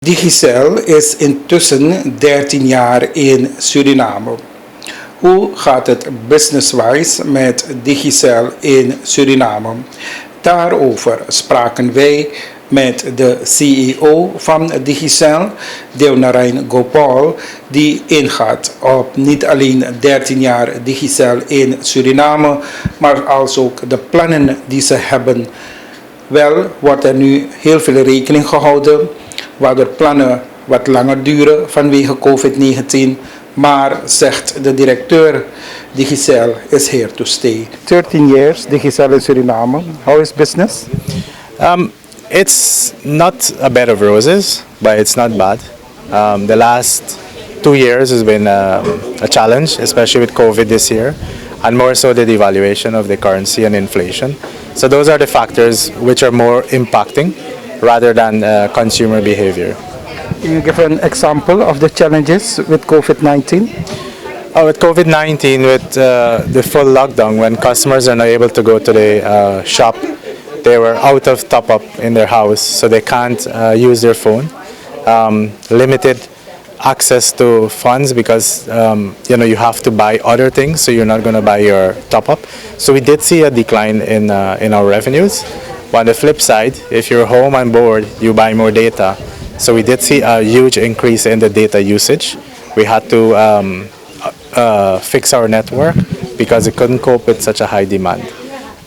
Digicel is intussen 13 jaar in Suriname. Hoe gaat het business-wise met Digicel in Suriname? Daarover spraken wij met de CEO van Digicel, Gopaul, die ingaat op niet alleen 13 jaar Digicel in Suriname, maar als ook de plannen die ze hebben. Wel wordt er nu heel veel rekening gehouden, waardoor plannen wat langer duren vanwege COVID-19. Maar, zegt de directeur, Digicel is here to stay. 13 years, Digicel in Suriname. How is business? It's not a bed of roses, but it's not bad. The last 2 years has been a challenge, especially with COVID this year, and more so the devaluation of the currency and inflation. So those are the factors which are more impacting rather than consumer behavior. Can you give an example of the challenges with COVID-19? With COVID-19, with the full lockdown, when customers are not able to go to the shop, they were out of top-up in their house, so they can't use their phone. Limited access to funds because you have to buy other things, so you're not going to buy your top-up. So we did see a decline in our revenues. But on the flip side, if you're home and bored, you buy more data. So we did see a huge increase in the data usage. We had to fix our network because it couldn't cope with such a high demand.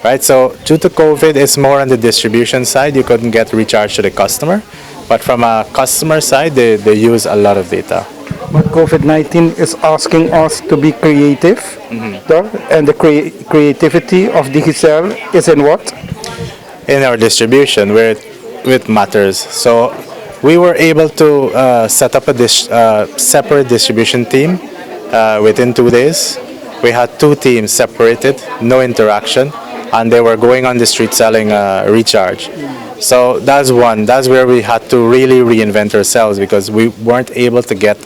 Right, so due to COVID, it's more on the distribution side. You couldn't get recharge to the customer. But from a customer side, they use a lot of data. But COVID-19 is asking us to be creative. And the creativity of Digicel is in what? In our distribution, where it matters. So we were able to set up a separate distribution team within 2 days. We had 2 teams separated, no interaction, and they were going on the street selling recharge. So that's one. That's where we had to really reinvent ourselves because we weren't able to get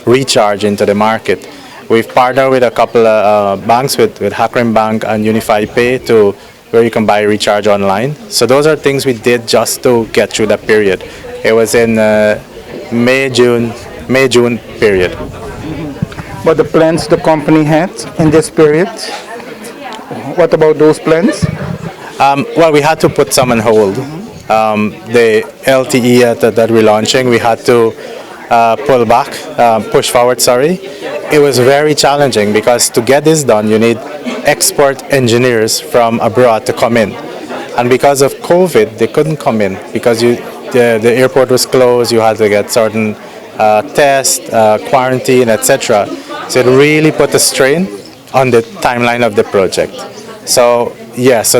recharge into the market. We've partnered with a couple of banks, with Hakrim Bank and Unify Pay, to where you can buy recharge online. So those are things we did just to get through that period. It was in May-June period. But the plans the company had in this period, what about those plans? Well, we had to put some on hold. The LTE that we're launching, we had to push forward, sorry. It was very challenging because to get this done, you need export engineers from abroad to come in. And because of COVID, they couldn't come in because the airport was closed, you had to get certain tests, quarantine, etc. So it really put a strain on the timeline of the project. So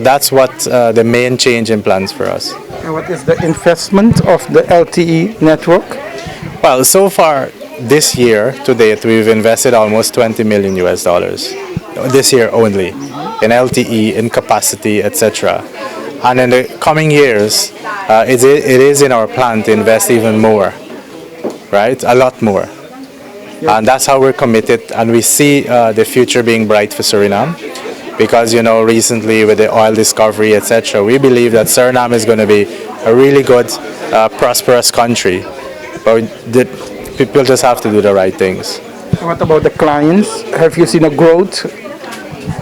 that's what the main change in plans for us. And what is the investment of the Lte Network? Well, so far this year to date, we've invested almost $20 million this year only in LTE, in capacity, etc. And in the coming years, it is in our plan to invest even more, right? A lot more. Yep. And that's how we're committed, and we see the future being bright for Suriname. Because recently with the oil discovery, etc., we believe that Suriname is going to be a really good, prosperous country. But people just have to do the right things. What about the clients? Have you seen a growth?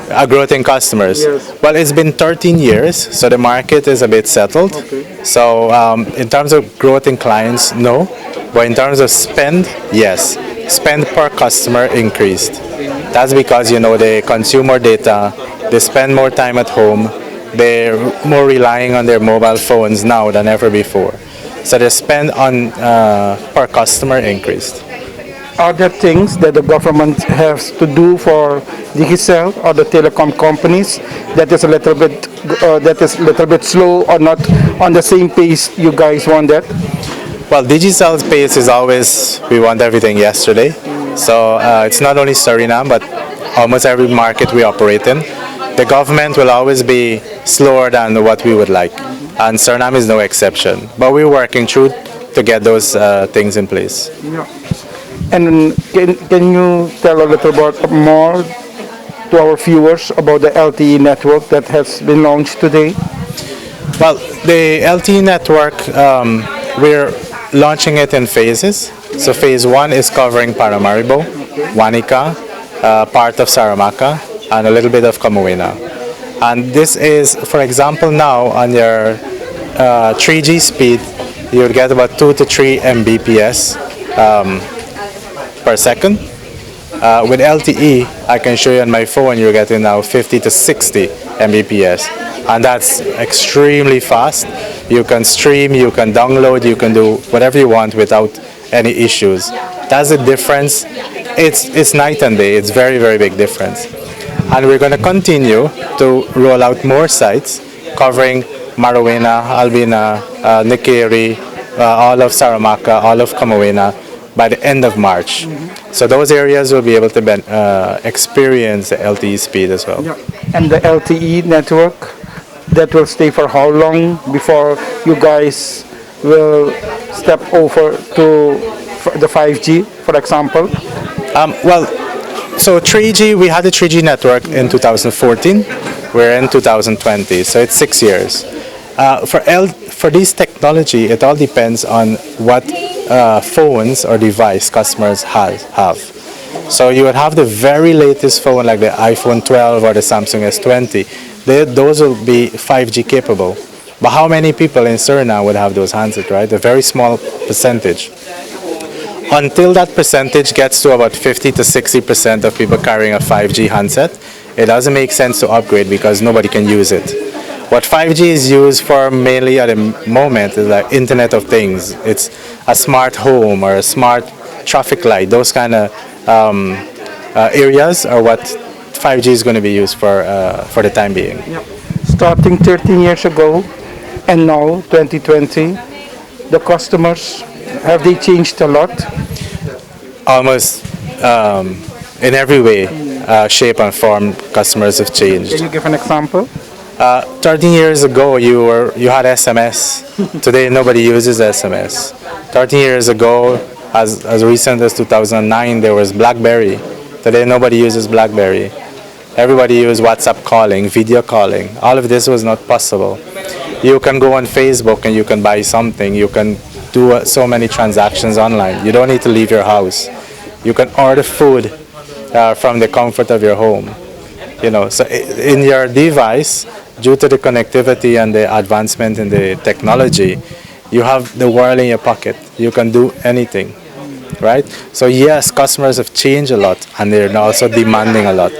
A growth in customers? Yes. Well, it's been 13 years, so the market is a bit settled. Okay. So in terms of growth in clients, no. But in terms of spend, yes. Spend per customer increased. That's because they consume more data, they spend more time at home, they're more relying on their mobile phones now than ever before. So the spend on per customer increased. Are there things that the government has to do for Digicel or the telecom companies that is a little bit slow or not on the same pace you guys want that? Well, Digicel's pace is always, we want everything yesterday. So it's not only Suriname, but almost every market we operate in. The government will always be slower than what we would like. And Suriname is no exception. But we're working through to get those things in place. Yeah. And can you tell a little bit more to our viewers about the Lte Network that has been launched today? Well, the Lte Network, we're launching it in phases. So phase 1 is covering Paramaribo, Wanica, part of Saramacca, and a little bit of Camuina. And this is, for example, now on your 3G speed, you'll get about 2 to 3 Mbps per second. With LTE, I can show you on my phone, you're getting now 50 to 60 Mbps. And that's extremely fast. You can stream, you can download, you can do whatever you want without any issues. That's the difference. It's night and day. It's very, very big difference. And we're going to continue to roll out more sites covering Marawena, Albina, Nikeri, all of Saramacca, all of Camuina by the end of March. So those areas will be able to experience the LTE speed as well. Yeah. And the LTE network, that will stay for how long before you guys will step over to the 5G, for example? So 3G, we had a 3G network in 2014. We're in 2020, so it's 6 years. For this technology, it all depends on what phones or device customers have. So you would have the very latest phone like the iPhone 12 or the Samsung S20. Those will be 5G capable. But how many people in Suriname would have those handsets, right? A very small percentage. Until that percentage gets to about 50 to 60% of people carrying a 5G handset, it doesn't make sense to upgrade because nobody can use it. What 5G is used for mainly at the moment is like Internet of Things. It's a smart home or a smart traffic light. Those kind of areas are what 5G is going to be used for the time being. Yep. Starting 13 years ago and now 2020, the customers, have they changed a lot? Almost in every way, shape and form, customers have changed. Can you give an example? 13 years ago, you had SMS. Today, nobody uses SMS. 13 years ago, as recent as 2009, there was BlackBerry. Today, nobody uses BlackBerry. Everybody uses WhatsApp calling, video calling. All of this was not possible. You can go on Facebook and you can buy something. You can do so many transactions online. You don't need to leave your house. You can order food from the comfort of your home. So in your device, due to the connectivity and the advancement in the technology, you have the world in your pocket. You can do anything, right? So yes, customers have changed a lot, and they're also demanding a lot,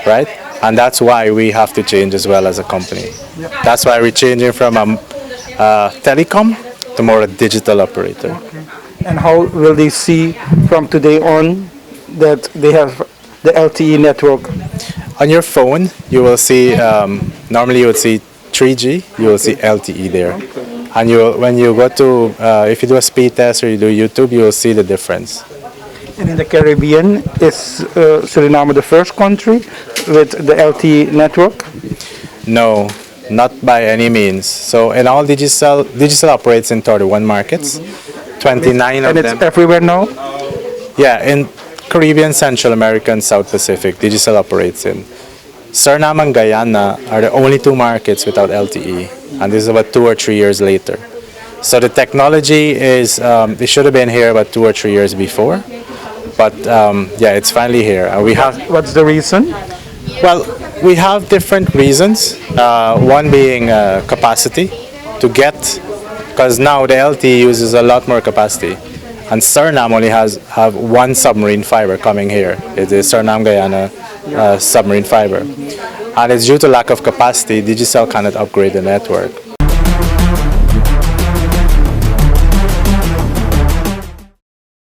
right? And that's why we have to change as well as a company. That's why we're changing from a telecom to more a digital operator. Okay. And how will they see from today on that they have the LTE network? On your phone, you will see, normally you would see 3G, you will see LTE there. Okay. And when you go to, if you do a speed test or you do YouTube, you will see the difference. And in the Caribbean, is Suriname the first country with the LTE network? No, not by any means. So in all Digicel operates in 31 markets, 29 of them. And it's everywhere now? Yeah, in Caribbean, Central America, and South Pacific, Digicel operates in. Suriname and Guyana are the only 2 markets without LTE, and this is about 2 or 3 years later. So the technology is, it should have been here about 2 or 3 years before, but yeah, it's finally here. And we have. What's the reason? Well, we have different reasons. One being capacity to get, because now the LTE uses a lot more capacity. And Suriname only have 1 submarine fiber coming here. It is Suriname-Guyana submarine fiber. And it's due to lack of capacity, Digicel cannot upgrade the network.